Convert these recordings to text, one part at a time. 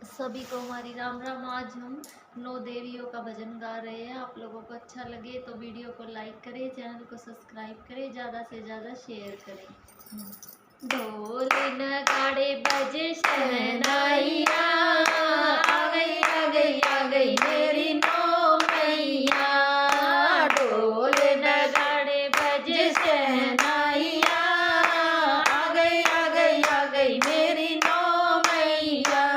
सभी को हमारी राम राम। आज हम 9 देवियों का भजन गा रहे हैं। आप लोगों को अच्छा लगे तो वीडियो को लाइक करें, चैनल को सब्सक्राइब करें, ज़्यादा से ज़्यादा शेयर करें। ढोल नगाड़े बजे शहनाइया, आ गई आ गई आ गई मेरी नौ मैया। ढोल नगाड़े बजे शहनाइया, आ गई आ गई आ गई मेरी नौ मैया।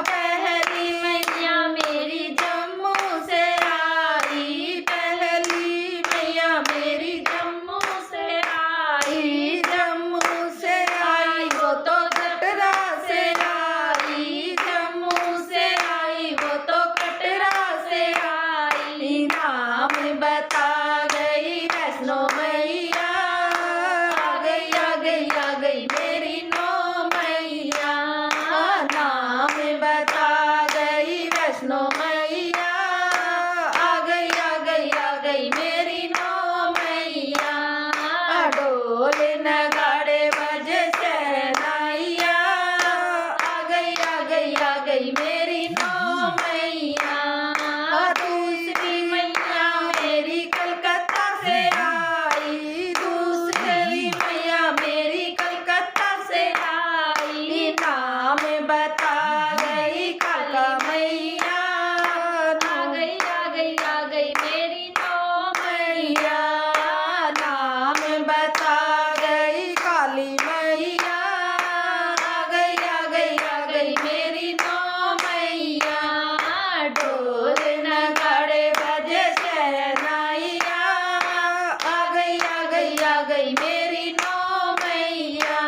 पहली मैया मेरी जम्मू से आई, पहली मैया मेरी जम्मू से आई। जम्मू से आई वो तो कटरा से आई, जम्मू से आई वो तो कटरा से आई। नाम बता गई वैष्णो मैया, आ गई आ गई आ गई मेरी नौ मैया। नाम बता गई वैष्णो मैया, आ गई आ गई आ गई मेरी नौ मैया। ढोल नगाड़े बजे शहनाइया, आ गई आ गई आ गई मेरी नौ मैया। दूसरी मैया मेरी कलकत्ता से आई, दूसरी मैया मेरी कलकत्ता से आई। नाम बता गई काका मैया, आ गई आ गई आ गई मेरी नौ मैया। नाम बता गई काली मैया, आ गई आ गई आ गई मेरी नौ मैया। ढोल नगाड़े बजे शहनाइया, आ गई आ गई आ गई मेरी नौ मैया।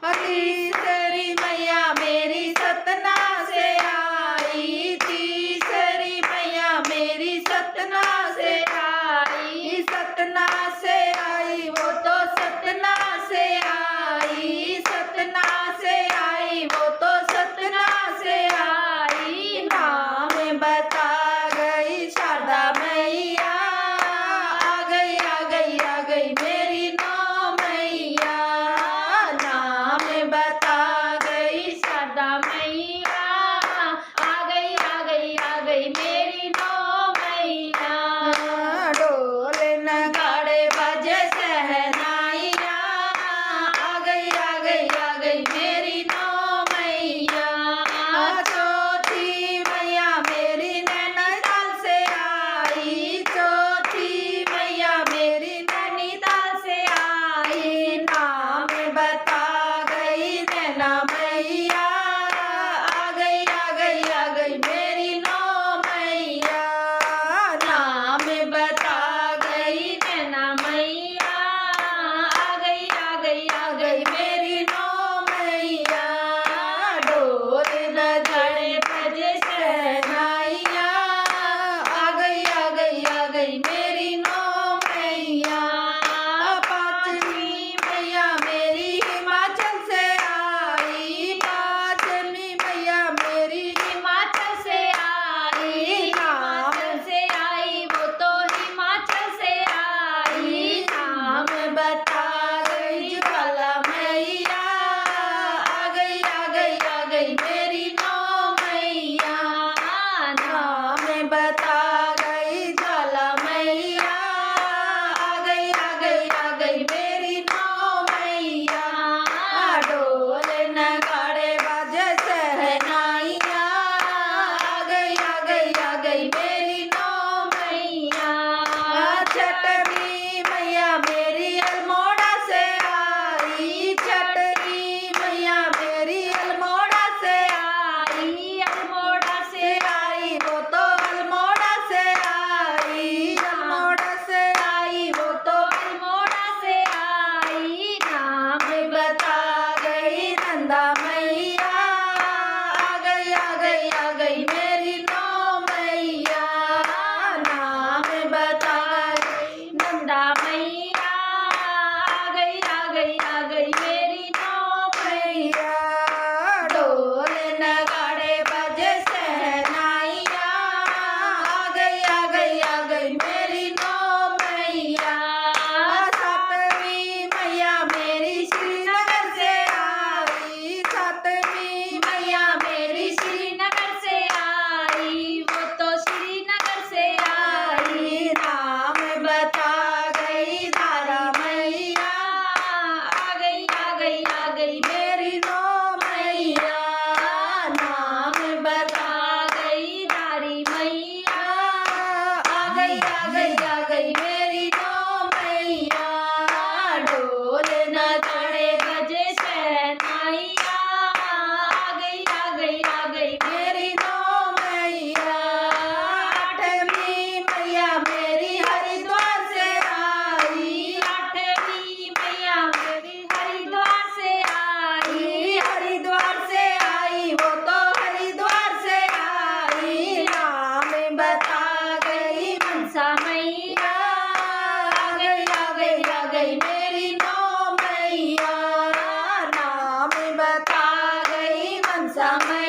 तीसरी मैया मेरी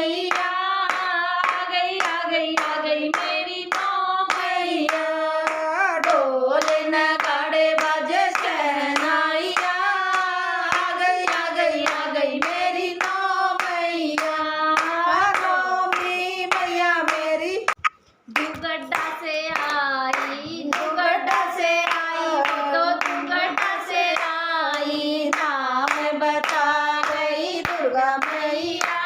मैया, आ गई आ गई आ गई मेरी नौ मैया, ढोल नगाड़े बाजे शहनाइया, आ गई आ गई आ गई मेरी नौ मैया, नौमी मैया मेरी दुगड्डा से आई, दुगड्डा से आई, तो दुगड्डा से आई, नाम बता गई दुर्गा मैया,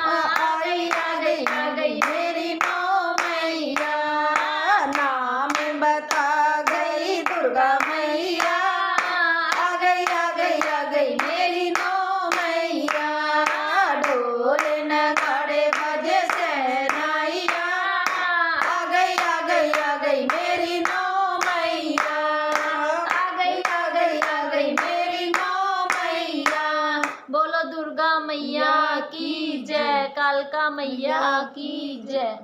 आ गई आ गई आ गई मेरी नौ मैया, नाम बता गई दुर्गा मैया, आ गई आ गई आ गई मेरी नौ मैया, ढोल नगाड़े बजे शहनाइया, आ गई आ गई आ गई मेरी नौ मैया, आ गई आ गई आ गई मेरी नौ मैया। बोलो दुर्गा मैया की जय, कालका मैया की जय।